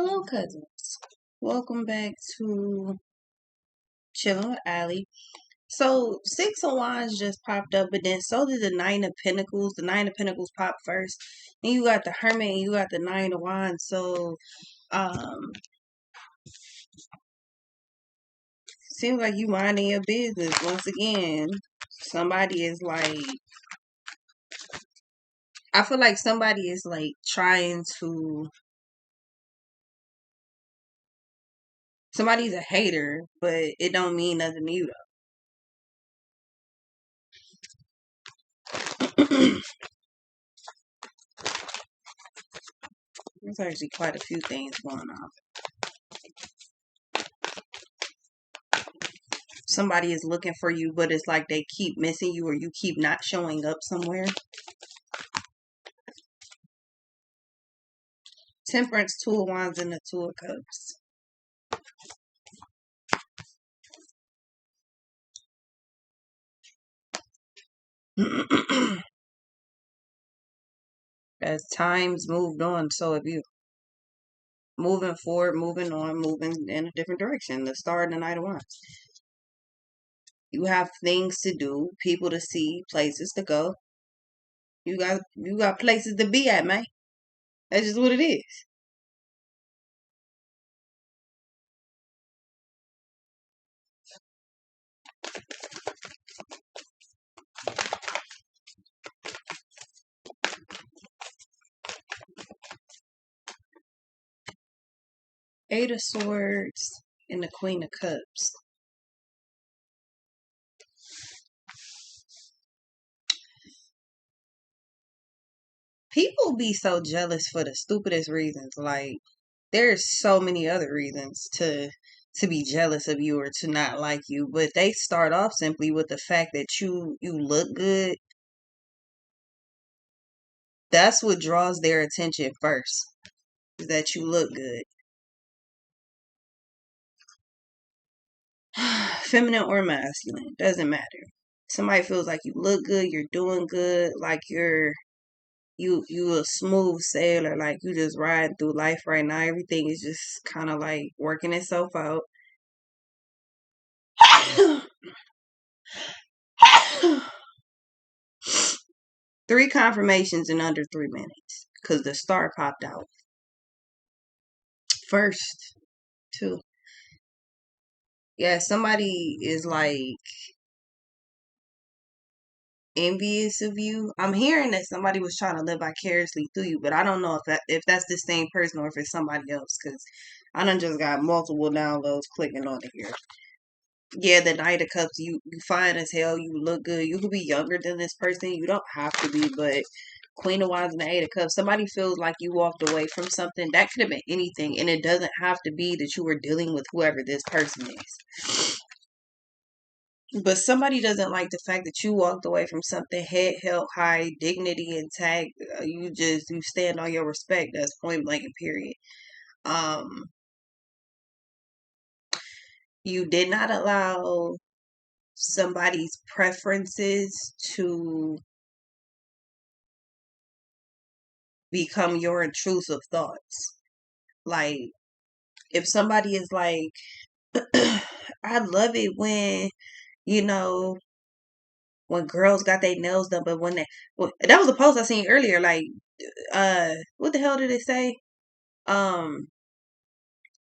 Hello, cousins. Welcome back to Chilling with Allie. So, Six of Wands just popped up, but then so did the Nine of Pentacles. The Nine of Pentacles popped first. Then you got the Hermit and you got the Nine of Wands. So, um, seems like you minding your business once again. Somebody is like, I feel like somebody is like trying to, somebody's a hater, but it don't mean nothing to you though. There's actually quite a few things going on. Somebody is looking for you, but it's like they keep missing you or you keep not showing up somewhere. Temperance, Two of Wands, and the Two of Cups. As times moved on, so have you. Moving forward, moving on, moving in a different direction. The Star and the Knight of Wands. You have things to do, people to see, places to go. You got places to be at, man. That's just what it is. Eight of Swords and the Queen of Cups. People be so jealous for the stupidest reasons. Like, there's so many other reasons to be jealous of you or to not like you, but they start off simply with the fact that you look good. That's what draws their attention first, is that you look good. Feminine or masculine, doesn't matter. Somebody feels like you look good, you're doing good, like you a smooth sailor, like you just riding through life right now. Everything is just kind of like working itself out. Three confirmations in under 3 minutes because the star popped out first. Two. Yeah, somebody is like envious of you. I'm hearing that somebody was trying to live vicariously through you, but I don't know if that's the same person or if it's somebody else because I done just got multiple downloads clicking on it here. Yeah, the Knight of Cups, you fine as hell, you look good. You could be younger than this person. You don't have to be, but Queen of Wands and the Eight of Cups, somebody feels like you walked away from something. That could have been anything, and it doesn't have to be that you were dealing with whoever this person is. But somebody doesn't like the fact that you walked away from something, head held high, dignity intact. You stand on your respect. That's point blank and period. Um, you did not allow somebody's preferences to become your intrusive thoughts. Like, if somebody is like, I love it when, you know, when girls got their nails done, but when that was a post I seen earlier, like, what the hell did it say?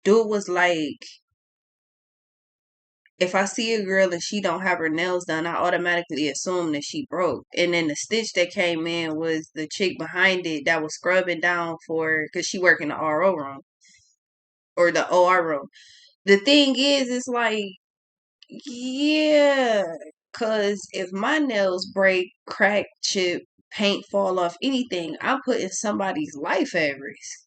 Dude was like, if I see a girl and she don't have her nails done, I automatically assume that she broke. And then the stitch that came in was the chick behind it that was scrubbing down for, because she work in the RO room or the OR room. The thing is, it's like, yeah, because if my nails break, crack, chip, paint fall off, anything, I'm putting somebody's life at risk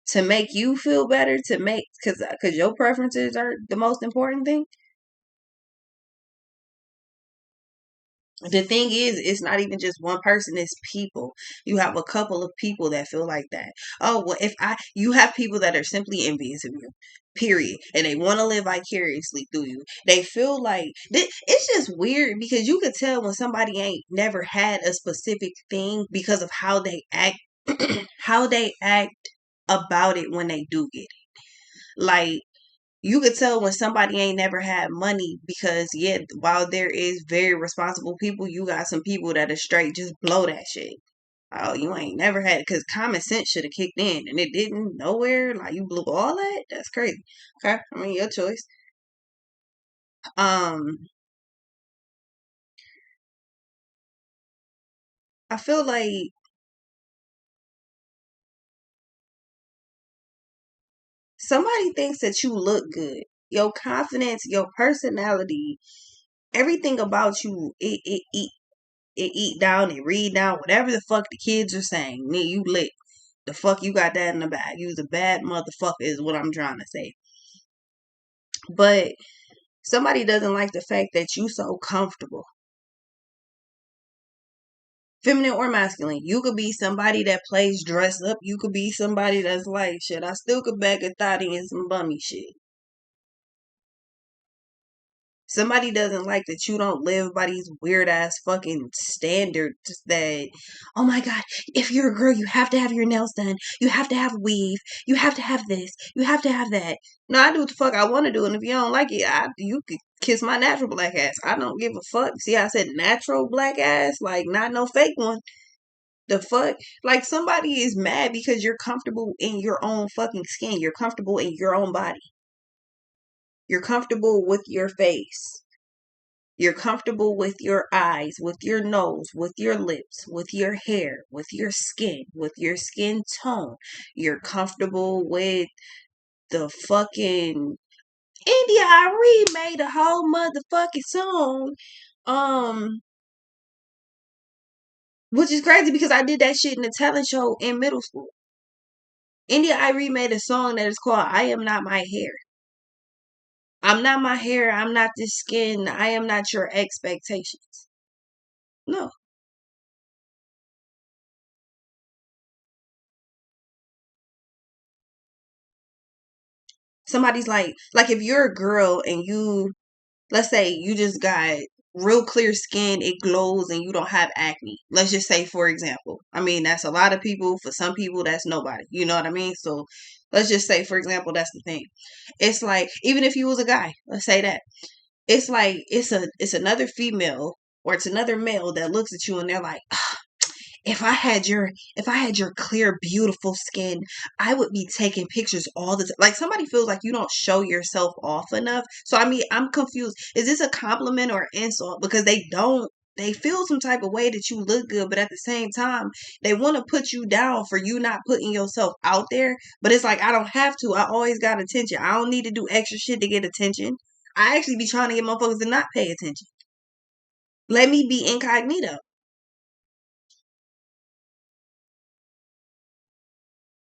to make you feel better, to make, because your preferences are the most important thing. The thing is, it's not even just one person, it's people. You have a couple of people that feel like that. Oh, well, you have people that are simply envious of you, period. And they want to live vicariously through you. They feel like, it's just weird because you could tell when somebody ain't never had a specific thing because of how they act, how they act about it when they do get it. Like, you could tell when somebody ain't never had money because, yeah, while there is very responsible people, you got some people that are straight just blow that shit. Oh, you ain't never had it because common sense should have kicked in and it didn't nowhere. Like, you blew all that? That's crazy. Okay, I mean, your choice. Um, I feel like somebody thinks that you look good. Your confidence, your personality, everything about you, it eat down, it read down, whatever the fuck the kids are saying. Me, you lit. The fuck you got that in the bag. You's a bad motherfucker is what I'm trying to say. But somebody doesn't like the fact that you so comfortable. Feminine or masculine. You could be somebody that plays dress up. You could be somebody that's like, shit, I still could bag a thotty and some bummy shit. Somebody doesn't like that you don't live by these weird ass fucking standards that, oh my god, if you're a girl, you have to have your nails done. You have to have a weave. You have to have this. You have to have that. No, I do what the fuck I want to do. And if you don't like it, you could kiss my natural black ass. I don't give a fuck. See, I said natural black ass, like not no fake one. The fuck? Like somebody is mad because you're comfortable in your own fucking skin. You're comfortable in your own body. You're comfortable with your face. You're comfortable with your eyes, with your nose, with your lips, with your hair, with your skin tone. You're comfortable with the fucking India Irie made a whole motherfucking song. Which is crazy because I did that shit in a talent show in middle school. India Irie made a song that is called I Am Not My Hair. I'm not my hair. I'm not this skin. I am not your expectations. No. Somebody's like if you're a girl and you, let's say you just got real clear skin, it glows and you don't have acne. Let's just say, for example. I mean, that's a lot of people. For some people, that's nobody. You know what I mean? So let's just say, for example, that's the thing. It's like, even if you was a guy, let's say that. It's like it's another female or it's another male that looks at you and they're like, if I had your clear, beautiful skin, I would be taking pictures all the time. Like somebody feels like you don't show yourself off enough. So I mean, I'm confused. Is this a compliment or insult? Because they feel some type of way that you look good, but at the same time, they want to put you down for you not putting yourself out there. But it's like I don't have to. I always got attention. I don't need to do extra shit to get attention. I actually be trying to get motherfuckers to not pay attention. Let me be incognito.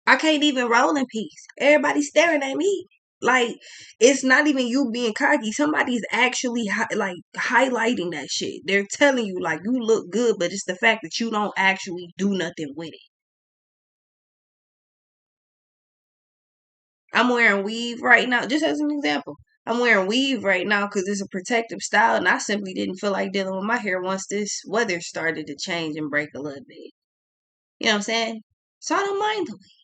I can't even roll in peace. Everybody's staring at me. Like, it's not even you being cocky. Somebody's actually like highlighting that shit. They're telling you like you look good, but it's the fact that you don't actually do nothing with it. I'm wearing weave right now, just as an example. I'm wearing weave right now because it's a protective style, and I simply didn't feel like dealing with my hair once this weather started to change and break a little bit. You know what I'm saying? So I don't mind the weave.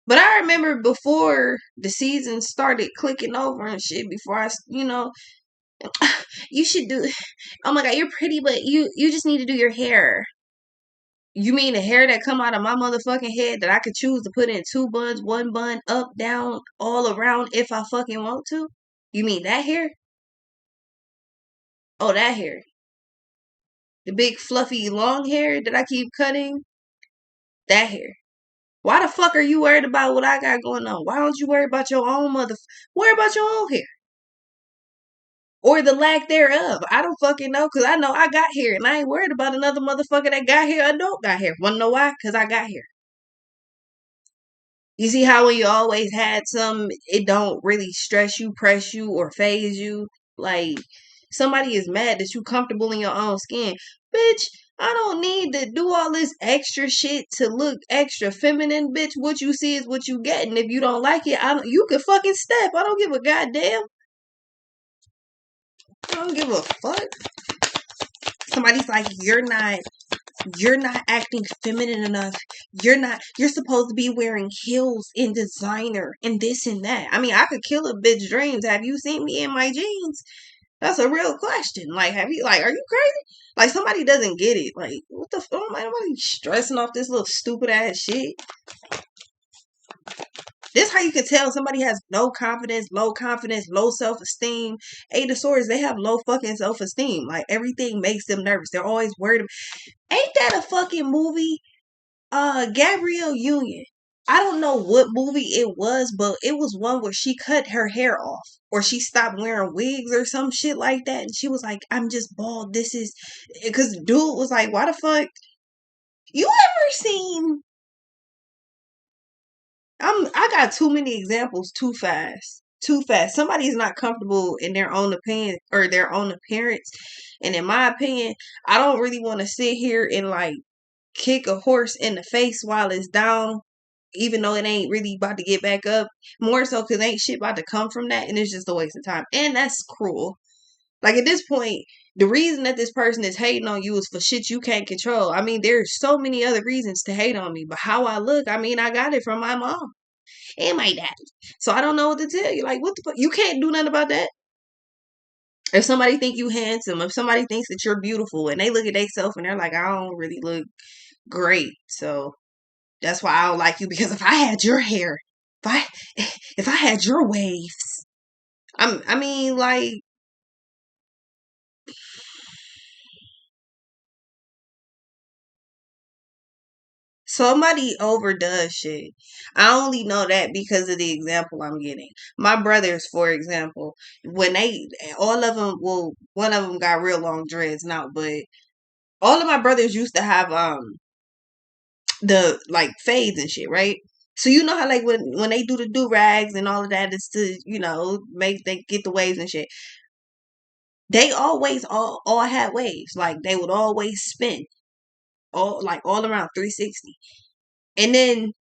But I remember before the season started clicking over and shit, before you should do, oh my god, you're pretty, but you just need to do your hair. You mean the hair that come out of my motherfucking head that I could choose to put in two buns, one bun, up, down, all around if I fucking want to? You mean that hair? Oh, that hair. The big fluffy long hair that I keep cutting? That hair. Why the fuck are you worried about what I got going on? Why don't you worry about your own worry about your own hair? Or the lack thereof. I don't fucking know, because I know I got hair, and I ain't worried about another motherfucker that got hair or don't got hair. Wanna know why? Because I got hair. You see how when you always had some, it don't really stress you, press you, or phase you? Like, somebody is mad that you comfortable in your own skin. Bitch, I don't need to do all this extra shit to look extra feminine, bitch. What you see is what you get, and if you don't like it, you can fucking step. I don't give a goddamn. I don't give a fuck. Somebody's like, you're not You're not acting feminine enough. You're supposed to be wearing heels and designer and this and that. I mean, I could kill a bitch dreams. Have you seen me in my jeans? That's a real question. Like, have you, like, are you crazy? Like, somebody doesn't get it. Like, what the fuck? Like, nobody stressing off this little stupid ass shit. This how you can tell somebody has no confidence, low self-esteem. Eight of Swords, they have low fucking self-esteem. Like, everything makes them nervous. They're always worried. Ain't that a fucking movie? Gabrielle Union. I don't know what movie it was, but it was one where she cut her hair off or she stopped wearing wigs or some shit like that. And she was like, I'm just bald. This is because dude was like, why the fuck? You ever seen? I got too many examples too fast. Too fast. Somebody's not comfortable in their own opinion or their own appearance. And in my opinion, I don't really want to sit here and like kick a horse in the face while it's down, even though it ain't really about to get back up. More so because ain't shit about to come from that, and it's just a waste of time. And that's cruel. Like at this point, the reason that this person is hating on you is for shit you can't control. I mean, there's so many other reasons to hate on me, but how I look, I mean, I got it from my mom and my daddy. So I don't know what to tell you. Like, what the fuck? You can't do nothing about that. If somebody think you handsome, if somebody thinks that you're beautiful, and they look at themselves and they're like, I don't really look great, so that's why I don't like you, because if I had your hair, if I if I had your waves, I mean like somebody overdoes shit. I only know that because of the example I'm getting. My brothers, for example, when they all of them, well, one of them got real long dreads now, but all of my brothers used to have the like fades and shit, right? So you know how like when they do the do rags and all of that, it's to make they get the waves and shit. They always all had waves. Like they would always spin all around 360. And then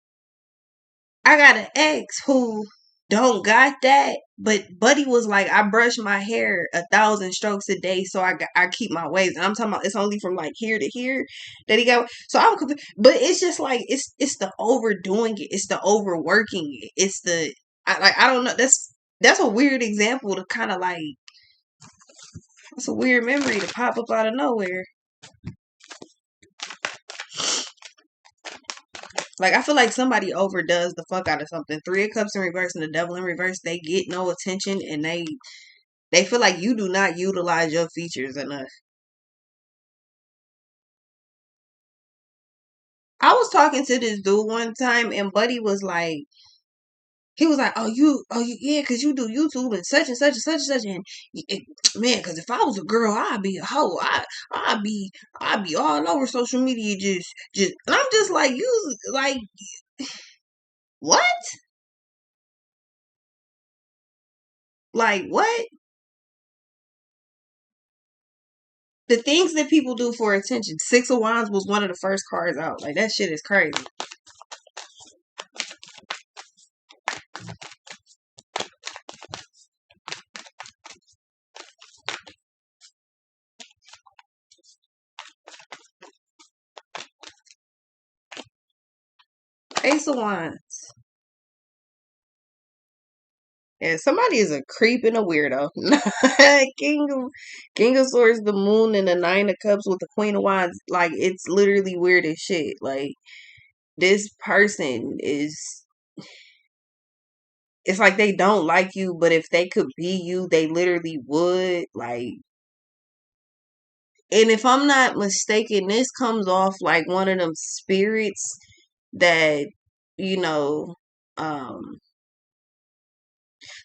I got an ex who don't got that, but Buddy was like, I brush my hair 1,000 strokes a day, so I keep my waves. And I'm talking about it's only from like here to here that he got. So I'm, but it's just like it's the overdoing it, it's the overworking it, it's the I don't know. That's a weird example to kind of like. It's a weird memory to pop up out of nowhere. Like I feel like somebody overdoes the fuck out of something. Three of Cups in reverse and the Devil in reverse, they get no attention and they feel like you do not utilize your features enough. I was talking to this dude one time and Buddy was like, he was like, yeah, cause you do YouTube and such and such and such and such, and man, cause if I was a girl, I'd be a hoe. I'd be all over social media, just, and I'm just like, you, like, what? Like, what? The things that people do for attention. Six of Wands was one of the first cards out. Like, that shit is crazy. Ace of Wands. Yeah, somebody is a creep and a weirdo. King of Swords, the Moon, and the Nine of Cups with the Queen of Wands. Like, it's literally weird as shit. Like, this person is. It's like they don't like you, but if they could be you, they literally would. Like, and if I'm not mistaken, this comes off like one of them spirits that, you know, um,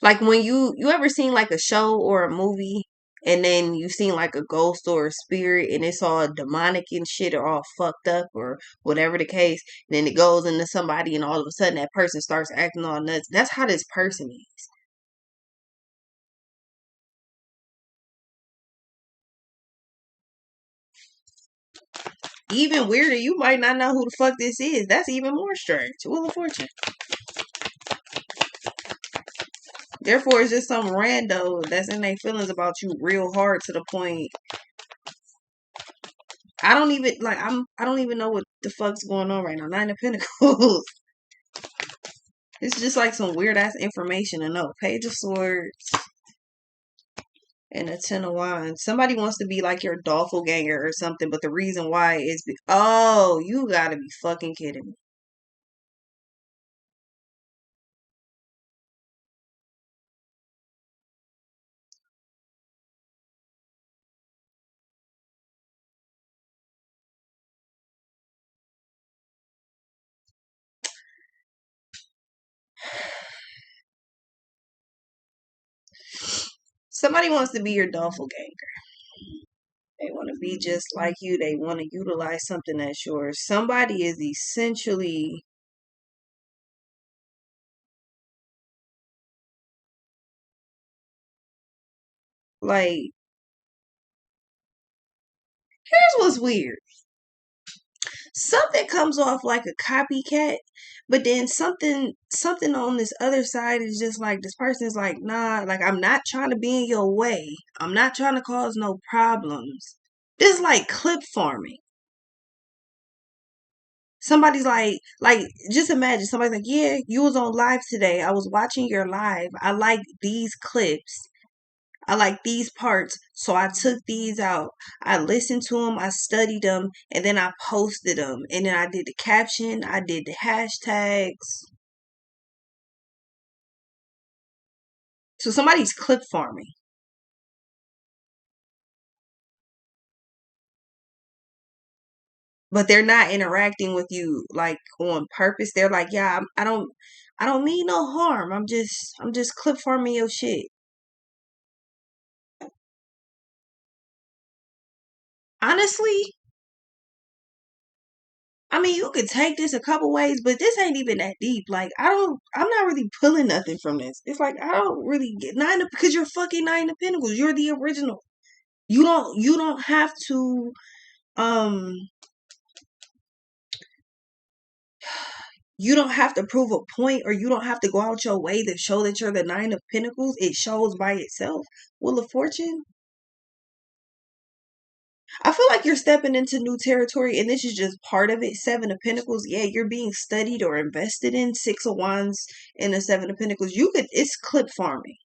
like when you ever seen like a show or a movie and then you seen like a ghost or a spirit and it's all demonic and shit or all fucked up or whatever the case, then it goes into somebody and all of a sudden that person starts acting all nuts. That's how this person is. Even weirder, you might not know who the fuck this is. That's even more strange. Wheel of Fortune. Therefore, it's just some rando that's in their feelings about you real hard to the point. I don't even like. I don't even know what the fuck's going on right now. Nine of Pentacles. It's just like some weird ass information to know. Page of Swords and a Ten of Wands. Somebody wants to be like your doppelganger or something, but the reason why is oh, you gotta be fucking kidding me. Somebody wants to be your doppelganger. They want to be just like you. They want to utilize something that's yours. Somebody is essentially like, here's what's weird. Something comes off like a copycat, but then something on this other side is just like this person is like, nah, like I'm not trying to be in your way. I'm not trying to cause no problems. This is like clip farming. Somebody's like just imagine somebody's like, yeah, you was on live today. I was watching your live. I like these clips. I like these parts, so I took these out. I listened to them, I studied them, and then I posted them. And then I did the caption, I did the hashtags. So somebody's clip farming, but they're not interacting with you like on purpose. They're like, yeah, I don't mean no harm. I'm just clip farming your shit. Honestly, I mean, you could take this a couple ways, but this ain't even that deep. Like, I'm not really pulling nothing from this. It's like, I don't really get because you're fucking Nine of Pentacles. You're the original. You don't have to, um, you don't have to prove a point or you don't have to go out your way to show that you're the Nine of Pentacles. It shows by itself. Wheel of Fortune. I feel like you're stepping into new territory and this is just part of it. Seven of Pentacles. Yeah, you're being studied or invested in. Six of Wands and the Seven of Pentacles. It's clip farming.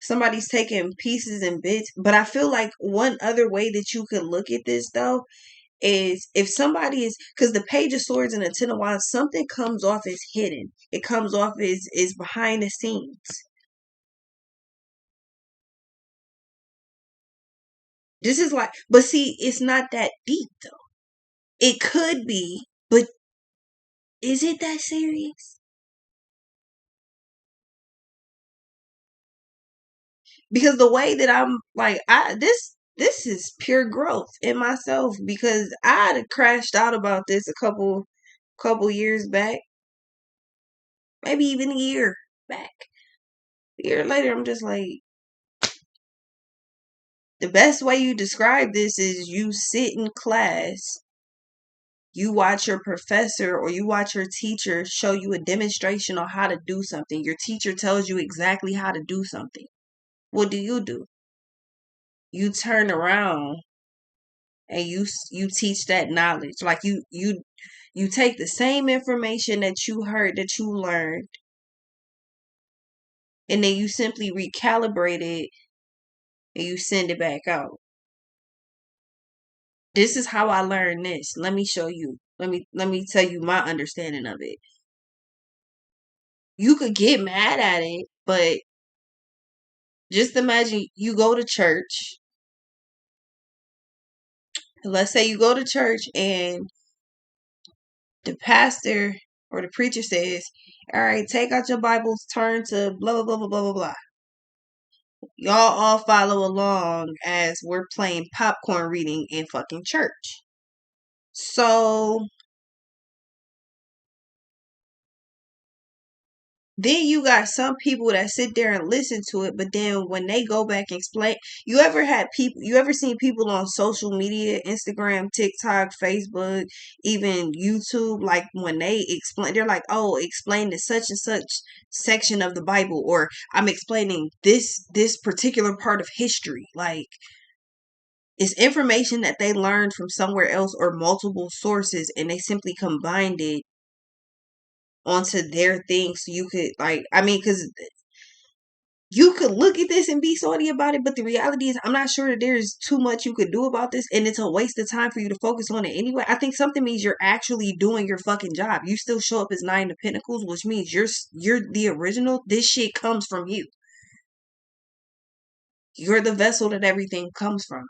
Somebody's taking pieces and bits. But I feel like one other way that you could look at this though is if somebody is, because the Page of Swords and the Ten of Wands, something comes off as hidden. It comes off as is behind the scenes. This is like, but see, it's not that deep though. It could be, but is it that serious? Because the way that I'm like, this is pure growth in myself because I'd have crashed out about this a couple years back, maybe even a year back. A year later, I'm just like, the best way you describe this is you sit in class, you watch your professor or you watch your teacher show you a demonstration on how to do something. Your teacher tells you exactly how to do something. What do? You turn around and you teach that knowledge. Like you take the same information that you heard, that you learned, and then you simply recalibrate it and you send it back out. This is how I learned this. Let me show you. Let me tell you my understanding of it. You could get mad at it, but just imagine you go to church. Let's say you go to church and the pastor or the preacher says, all right, take out your Bibles, turn to blah, blah, blah, blah, blah, blah, blah. Y'all all follow along as we're playing popcorn reading in fucking church. So Then you got some people that sit there and listen to it, but then when they go back and explain, you ever seen people on social media, Instagram, TikTok, Facebook, even YouTube, like when they explain, they're like, oh, explain the such and such section of the Bible, or I'm explaining this particular part of history. Like, it's information that they learned from somewhere else or multiple sources, and they simply combined it onto their thing so you could, like, I mean, because you could look at this and be salty about it, but the reality is I'm not sure that there's too much you could do about this, and it's a waste of time for you to focus on it anyway. I think something means you're actually doing your fucking job. You still show up as Nine of Pentacles, which means you're the original. This shit comes from you. You're the vessel that everything comes from.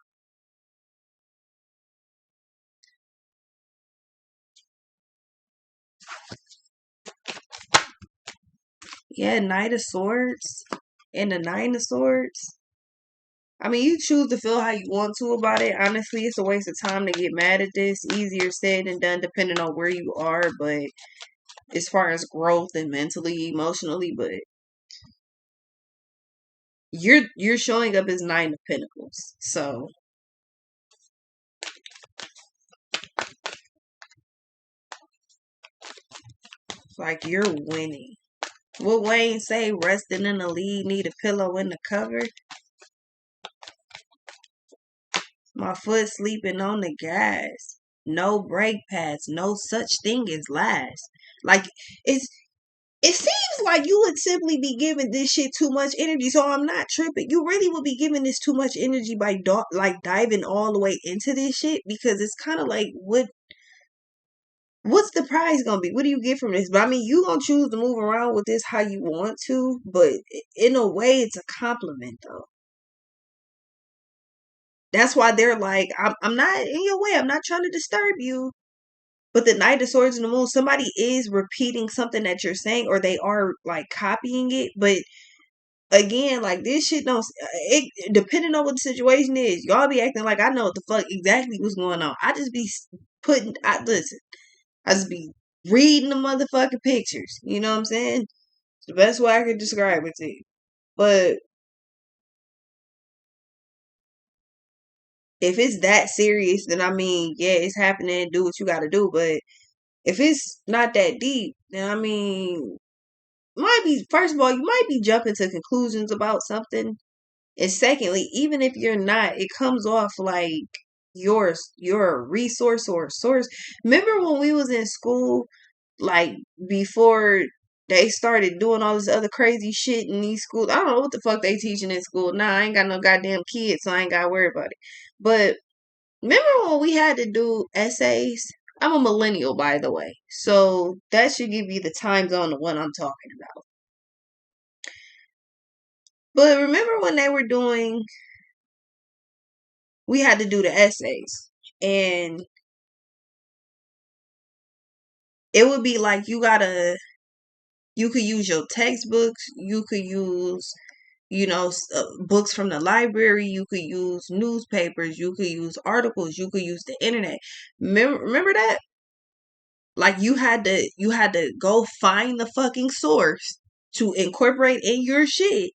Yeah, Knight of Swords and the Nine of Swords. I mean, you choose to feel how you want to about it. Honestly, it's a waste of time to get mad at this. Easier said than done, depending on where you are. But as far as growth and mentally, emotionally, but you're showing up as Nine of Pentacles, so it's like you're winning. What Wayne say? Resting in the lead, need a pillow in the cover. My foot sleeping on the gas. No brake pads. No such thing as last. Like it's it seems like you would simply be giving this shit too much energy. So I'm not tripping. You really would be giving this too much energy by like diving all the way into this shit, because it's kind of like what's the prize gonna be? What do you get from this? But I mean, you gonna choose to move around with this how you want to, but in a way, it's a compliment though. That's why they're like, I'm not in your way. I'm not trying to disturb you. But the Knight of Swords and the Moon, somebody is repeating something that you're saying, or they are like copying it. But again, like this shit don't. It depending on what the situation is, y'all be acting like I know what the fuck exactly what's going on. I just be putting. I listen. I just be reading the motherfucking pictures. You know what I'm saying? It's the best way I could describe it to you. But if it's that serious, then I mean, yeah, it's happening. Do what you got to do. But if it's not that deep, then I mean, might be, first of all, you might be jumping to conclusions about something. And secondly, even if you're not, it comes off like you're a resource or a source. Remember when we was in school, like before they started doing all this other crazy shit in these schools? I don't know what the fuck they teaching in school. Nah, I ain't got no goddamn kids, so I ain't gotta worry about it. But remember when we had to do essays? I'm a millennial, by the way. So that should give you the time zone of what I'm talking about. But remember when they were doing, we had to do the essays. And it would be like you could use your textbooks, you could use, books from the library, you could use newspapers, you could use articles, you could use the internet. Remember that? Like you had to go find the fucking source to incorporate in your shit,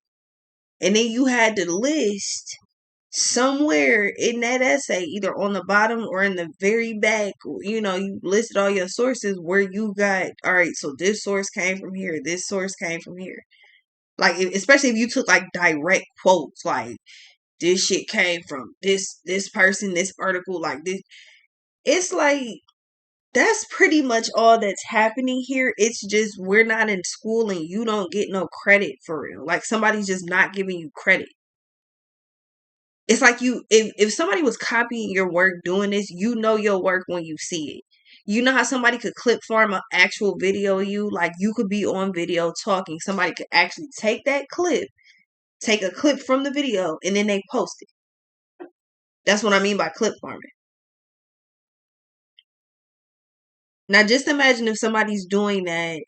and then you had to list somewhere in that essay, either on the bottom or in the very back, you listed all your sources where you got, all right, so this source came from here, this source came from here. Like, especially if you took like direct quotes, like this shit came from this person, this article, like this. It's like that's pretty much all that's happening here. It's just we're not in school and you don't get no credit for real. Like somebody's just not giving you credit. It's like if somebody was copying your work doing this, you know your work when you see it. You know how somebody could clip farm an actual video of you? Like you could be on video talking. Somebody could actually take that clip, take a clip from the video, and then they post it. That's what I mean by clip farming. Now just imagine if somebody's doing that,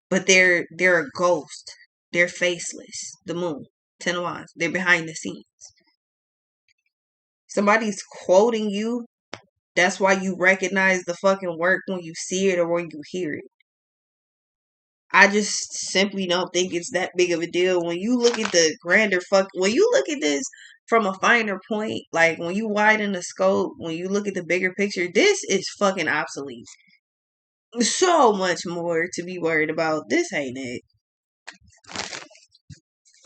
but they're a ghost. They're faceless. The moon. Ten of Wands. They're behind the scenes. Somebody's quoting you. That's why you recognize the fucking work when you see it or when you hear it. I just simply don't think it's that big of a deal. When you look at the grander when you look at this from a finer point, like when you widen the scope, when you look at the bigger picture, this is fucking obsolete. So much more to be worried about. This ain't it.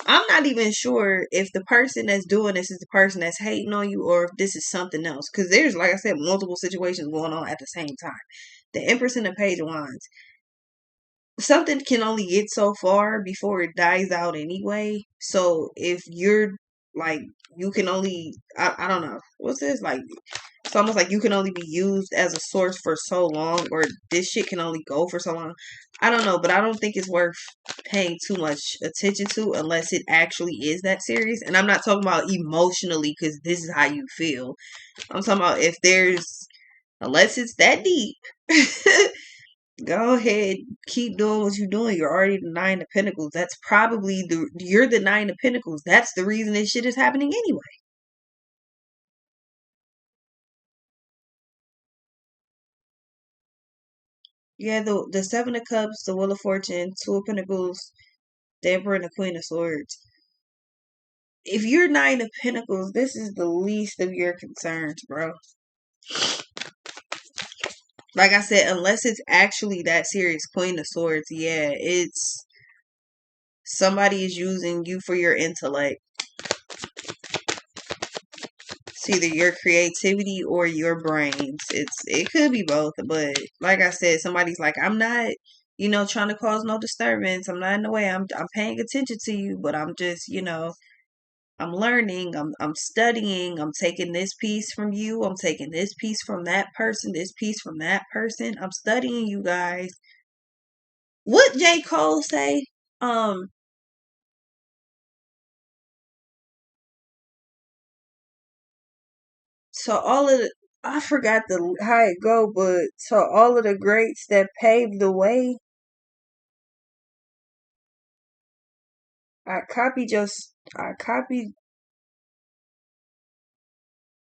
I'm not even sure if the person that's doing this is the person that's hating on you or if this is something else. Because there's, like I said, multiple situations going on at the same time. The Empress and the Page of Wands. Something can only get so far before it dies out anyway. So if you're like, you can only, I don't know, what's this? Like, it's almost like you can only be used as a source for so long, or this shit can only go for so long. I don't know, but I don't think it's worth paying too much attention to unless it actually is that serious. And I'm not talking about emotionally because this is how you feel. I'm talking about if there's, unless it's that deep, go ahead, keep doing what you're doing. You're already the Nine of Pentacles. That's probably you're the Nine of Pentacles. That's the reason this shit is happening anyway. Yeah, the Seven of Cups, the Wheel of Fortune, Two of Pentacles, the Emperor and the Queen of Swords. If you're Nine of Pentacles, this is the least of your concerns, bro. Like I said, unless it's actually that serious, Queen of Swords, yeah, it's somebody is using you for your intellect. It's either your creativity or your brains. It could be both, but like I said, somebody's like, I'm not, trying to cause no disturbance. I'm not in the way. I'm paying attention to you, but I'm just, I'm learning. I'm studying. I'm taking this piece from you. I'm taking this piece from that person. This piece from that person. I'm studying you guys. What J. Cole say? Um. So all of the I forgot the how it go, but so all of the greats that paved the way. I copied your I copied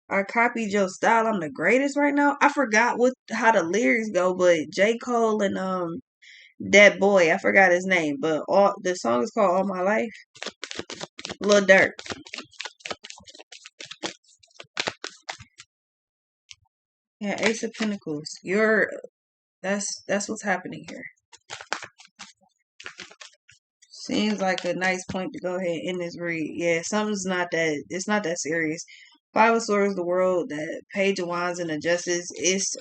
I copied your style. I'm the greatest right now. I forgot what how the lyrics go, but J. Cole and that boy, I forgot his name, but all the song is called All My Life. Lil Durk. Yeah, Ace of Pentacles. That's what's happening here. Seems like a nice point to go ahead and end this read. Yeah, something's not that it's not that serious. Five of Swords, the World, that Page of Wands and the Justice. It's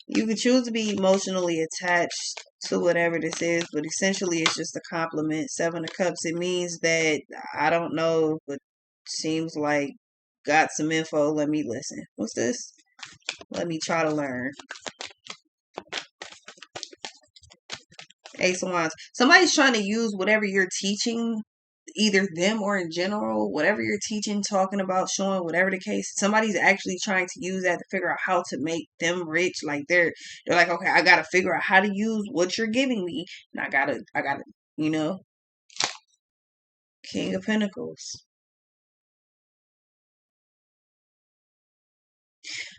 you can choose to be emotionally attached to whatever this is, but essentially it's just a compliment. Seven of Cups, it means that I don't know, but seems like got some info. Let me listen. What's this? Let me try to learn. Ace of Wands. Somebody's trying to use whatever you're teaching, either them or in general, whatever you're teaching, talking about, showing, whatever the case. Somebody's actually trying to use that to figure out how to make them rich. Like they're like, okay, I gotta figure out how to use what you're giving me, and I gotta, you know, King of Pentacles.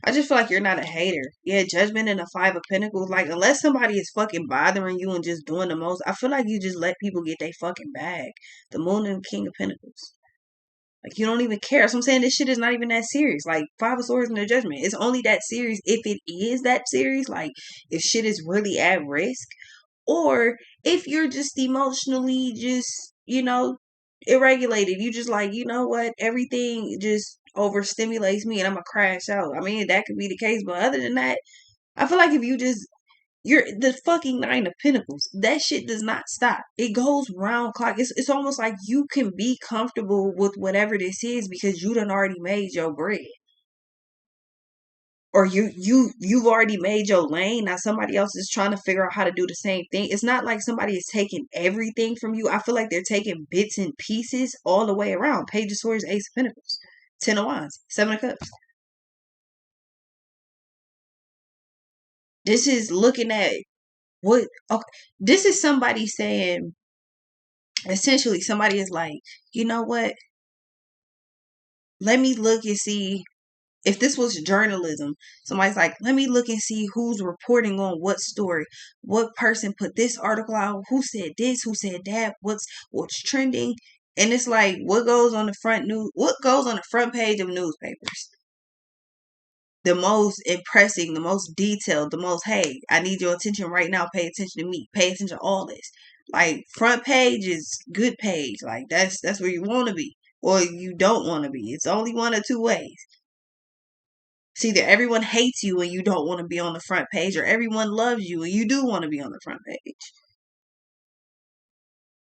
I just feel like you're not a hater. Yeah, Judgment and the Five of Pentacles. Like, unless somebody is fucking bothering you and just doing the most, I feel like you just let people get their fucking bag. The Moon and the King of Pentacles. Like, you don't even care. So I'm saying this shit is not even that serious. Like, Five of Swords and the Judgment. It's only that serious if it is that serious. Like, if shit is really at risk. Or if you're just emotionally just, irregulated. You just like, you know what? Everything just overstimulates me and I'm going to crash out. I mean, that could be the case. But other than that, I feel like if you just you're the fucking Nine of Pentacles. That shit does not stop. It goes round clock. It's almost like you can be comfortable with whatever this is because you done already made your bread. Or you've already made your lane. Now somebody else is trying to figure out how to do the same thing. It's not like somebody is taking everything from you. I feel like they're taking bits and pieces all the way around. Page of Swords, Ace of Pentacles, Ten of Wands, Seven of Cups. This is looking at what okay, this is somebody saying essentially somebody is like, you know what? Let me look and see If this was journalism, somebody's like, let me look and see who's reporting on what story, what person put this article out, who said this, who said that, what's trending. And it's like, what goes on the what goes on the front page of newspapers? The most impressing, the most detailed, the most, hey, I need your attention right now. Pay attention to me. Pay attention to all this. Like, front page is good page. Like, that's where you want to be, or you don't want to be. It's only one or two ways. It's either everyone hates you and you don't want to be on the front page, or everyone loves you and you do want to be on the front page.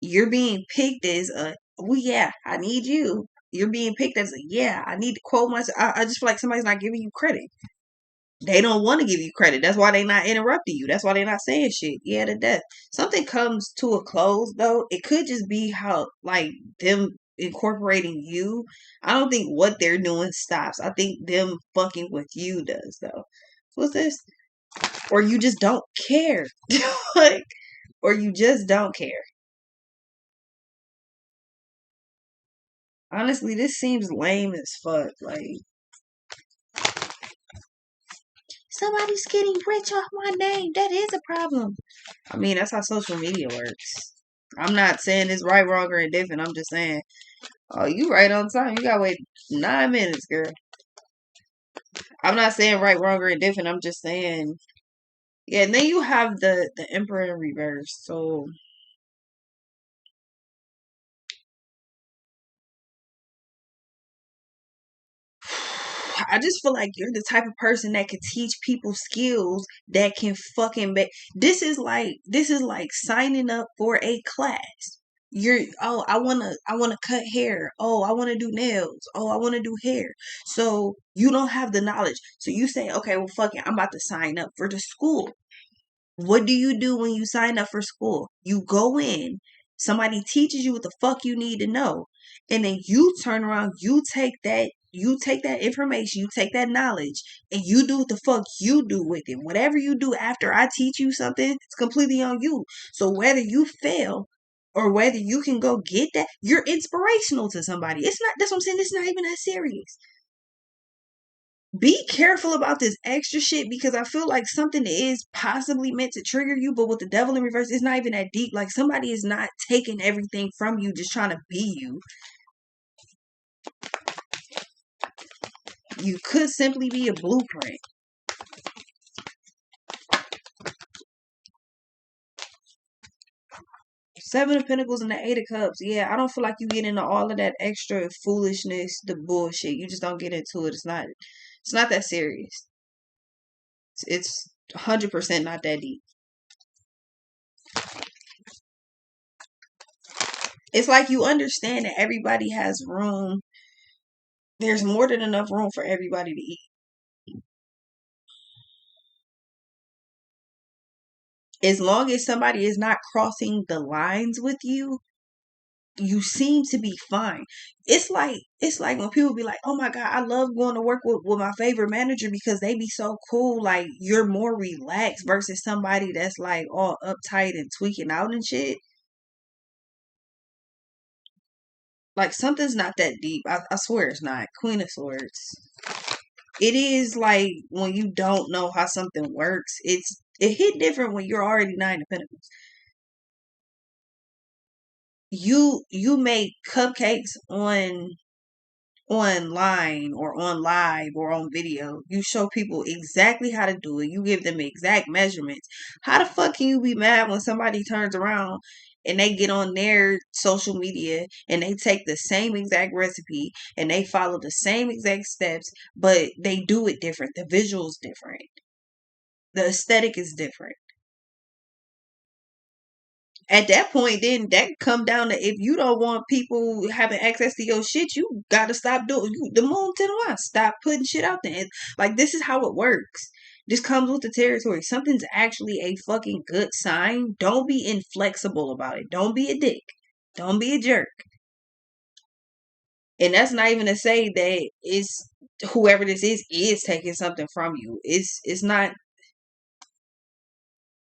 You're being picked as a, oh yeah, I need you. You're being picked as a, yeah, I need to quote myself. I just feel like somebody's not giving you credit. They don't want to give you credit. That's why they not interrupting you. That's why they're not saying shit. Yeah, to death. Something comes to a close though. It could just be how, like, them incorporating you. I don't think what they're doing stops. I think them fucking with you does though. What's this? Or you just don't care. Like, or you just don't care. Honestly, this seems lame as fuck. Like, somebody's getting rich off my name. That is a problem. I mean, that's how social media works. I'm not saying it's right, wrong, or indifferent. I'm just saying, oh, you right on time. You gotta wait 9 minutes, girl. I'm not saying right, wrong, or indifferent. I'm just saying, yeah. And then you have the emperor in reverse. So I just feel like you're the type of person that can teach people skills that can fucking be. This is like signing up for a class. You're, oh, I wanna cut hair. Oh, I wanna do nails. Oh, I wanna do hair. So you don't have the knowledge. So you say, okay, well fuck it, I'm about to sign up for the school. What do you do when you sign up for school? You go in, somebody teaches you what the fuck you need to know, and then you turn around, you take that information, you take that knowledge, and you do what the fuck you do with it. Whatever you do after I teach you something, it's completely on you. So whether you fail or whether you can go get that, you're inspirational to somebody. It's not, that's what I'm saying, it's not even that serious. Be careful about this extra shit, because I feel like something is possibly meant to trigger you, but with the devil in reverse, it's not even that deep. Like, somebody is not taking everything from you, just trying to be you. You could simply be a blueprint. Seven of Pentacles and the Eight of Cups. Yeah, I don't feel like you get into all of that extra foolishness, the bullshit. You just don't get into it. It's not that serious. It's 100% not that deep. It's like you understand that everybody has room. There's more than enough room for everybody to eat. As long as somebody is not crossing the lines with you, you seem to be fine. It's like when people be like, oh my God, I love going to work with my favorite manager because they be so cool. Like, you're more relaxed versus somebody that's like all uptight and tweaking out and shit. Like, something's not that deep. I swear it's not. Queen of Swords. It is like when you don't know how something works. It hit different when you're already Nine of Pentacles. You make cupcakes online or on live or on video. You show people exactly how to do it. You give them exact measurements. How the fuck can you be mad when somebody turns around and they get on their social media and they take the same exact recipe and they follow the same exact steps, but they do it different. The visual's different. The aesthetic is different. At that point, then that come down to, if you don't want people having access to your shit, you gotta stop doing the moon to the one. Stop putting shit out there. Like, this is how it works. This comes with the territory. Something's actually a fucking good sign. Don't be inflexible about it. Don't be a dick. Don't be a jerk. And that's not even to say that it's whoever this is taking something from you. It's not.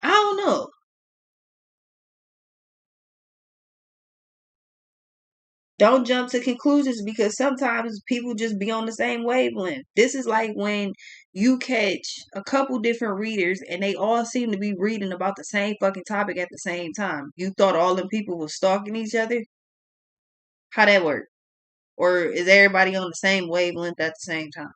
I don't know. Don't jump to conclusions because sometimes people just be on the same wavelength. This is like when you catch a couple different readers and they all seem to be reading about the same fucking topic at the same time. You thought all them people were stalking each other? How that work? Or is everybody on the same wavelength at the same time?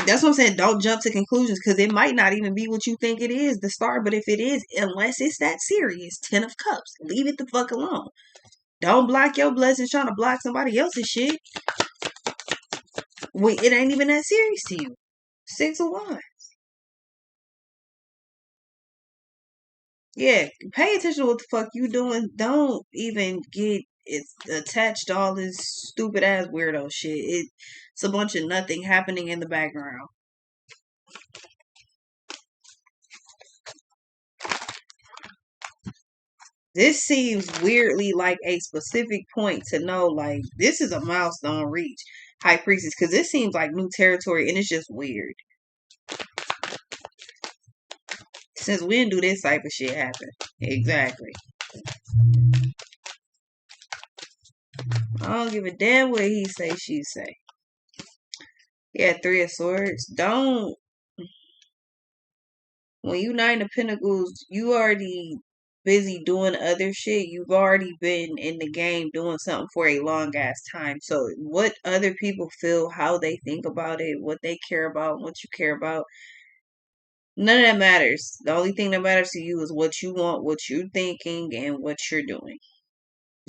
That's what I'm saying. Don't jump to conclusions because it might not even be what you think it is, the star. But if it is, unless it's that serious, 10 of cups, leave it the fuck alone. Don't block your blessings trying to block somebody else's shit. Wait, it ain't even that serious to you. 6 of Wands. Yeah, pay attention to what the fuck you doing. Don't even get it's attached to all this stupid ass weirdo shit. It's a bunch of nothing happening in the background. This seems weirdly like a specific point to know, like, this is a milestone reach, High Priestess, because this seems like new territory and it's just weird. Since when do this type of shit happen? Exactly. I don't give a damn what he say, she say. Yeah, 3 of Swords. Don't. When you 9 of Pentacles, you already busy doing other shit. You've already been in the game doing something for a long ass time. So what other people feel, how they think about it, what they care about, what you care about, none of that matters. The only thing that matters to you is what you want, what you're thinking, and what you're doing.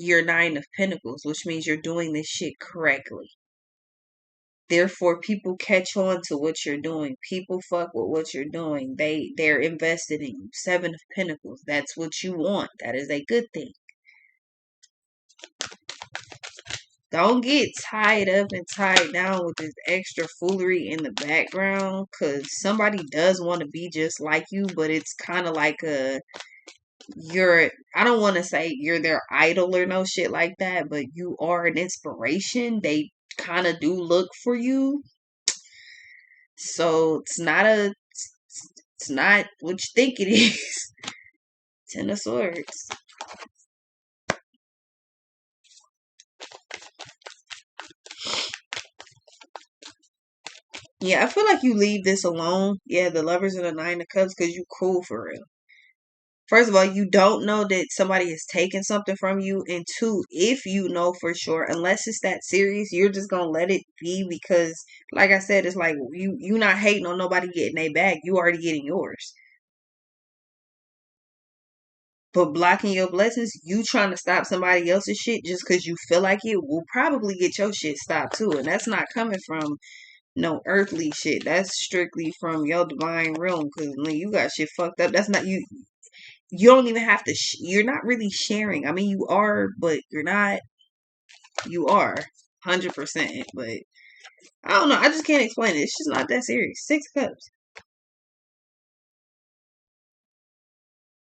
You're 9 of Pentacles, which means you're doing this shit correctly. Therefore, people catch on to what you're doing. People fuck with what you're doing. They're invested in you. 7 of Pentacles. That's what you want. That is a good thing. Don't get tied up and tied down with this extra foolery in the background, because somebody does want to be just like you, but it's kind of like I don't want to say you're their idol or no shit like that, but you are an inspiration. They kind of do look for you. So it's not what you think it is. 10 of Swords. Yeah, I feel like you leave this alone. Yeah, the Lovers and the 9 of Cups, because you cool for real. First of all, you don't know that somebody is taking something from you. And two, if you know for sure, unless it's that serious, you're just gonna let it be because, like I said, it's like you not hating on nobody getting their bag. You already getting yours. But blocking your blessings, you trying to stop somebody else's shit just because you feel like it will probably get your shit stopped too. And that's not coming from no earthly shit. That's strictly from your divine realm. Because when you got shit fucked up, that's not you. You don't even have to. You're not really sharing. I mean, you are, but you're not. You are 100%. But I don't know. I just can't explain it. It's just not that serious. 6 cups.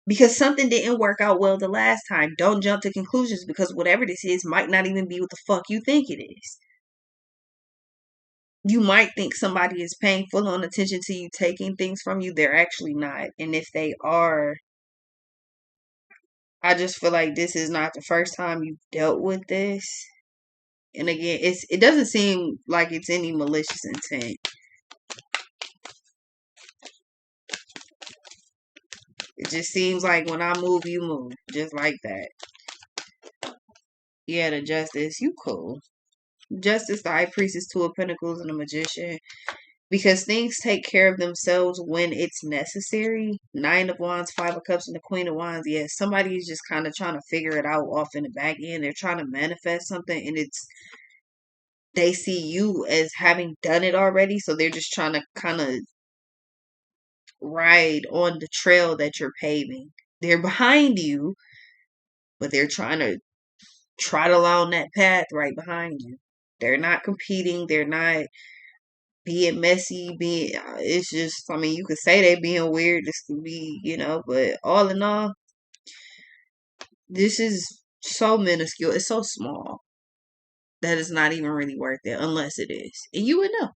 Because something didn't work out well the last time. Don't jump to conclusions because whatever this is might not even be what the fuck you think it is. You might think somebody is paying full on attention to you taking things from you. They're actually not. And if they are, I just feel like this is not the first time you've dealt with this. And again, it doesn't seem like it's any malicious intent. It just seems like when I move, you move. Just like that. Yeah, the Justice, you cool. Justice, the High Priestess, 2 of Pentacles, and the Magician. Because things take care of themselves when it's necessary. 9 of Wands, 5 of Cups, and the Queen of Wands. Yeah, somebody's just kind of trying to figure it out off in the back end. They're trying to manifest something, and they see you as having done it already, so they're just trying to kind of ride on the trail that you're paving. They're behind you, but they're trying to trot along that path right behind you. They're not competing. They're not being messy, it's just, I mean, you could say they being weird, this could be, but all in all, this is so minuscule, it's so small that it's not even really worth it unless it is, and you would know.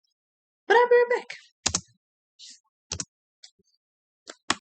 But I'll be right back.